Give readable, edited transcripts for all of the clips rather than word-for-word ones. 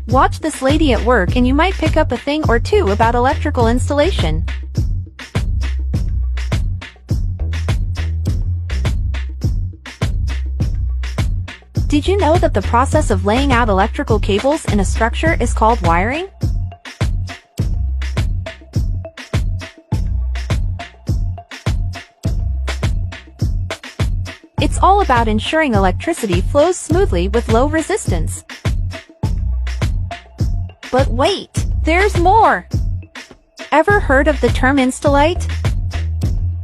Watch this lady at work and you might pick up a thing or two about electrical installation. Did you know that the process of laying out electrical cables in a structure is called wiring? It's all about ensuring electricity flows smoothly with low resistance. But wait, there's more! Ever heard of the term installate?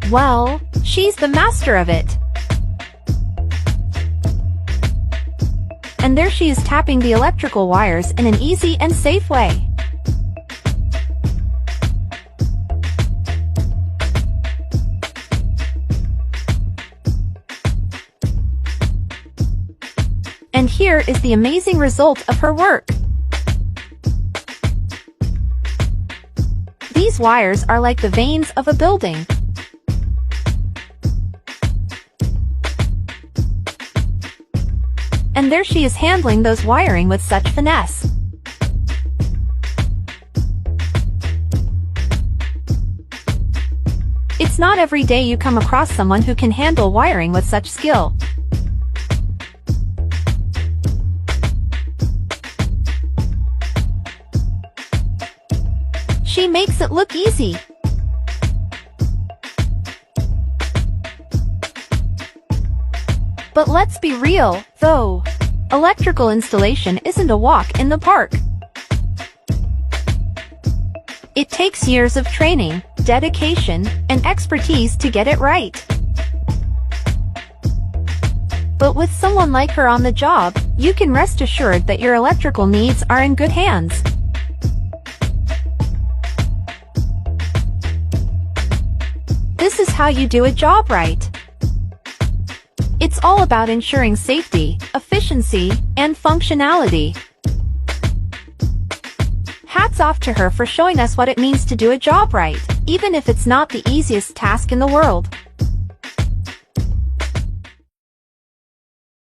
Well, she's the master of it. And there she is tapping the electrical wires in an easy and safe way. And here is the amazing result of her work. These wires are like the veins of a building. And there she is handling those wiring with such finesse. It's not every day you come across someone who can handle wiring with such skill. She makes it look easy. But let's be real, though. Electrical installation isn't a walk in the park. It takes years of training, dedication, and expertise to get it right. But with someone like her on the job, you can rest assured that your electrical needs are in good hands. This is how you do a job right. It's all about ensuring safety, efficiency, and functionality. Hats off to her for showing us what it means to do a job right, even if it's not the easiest task in the world.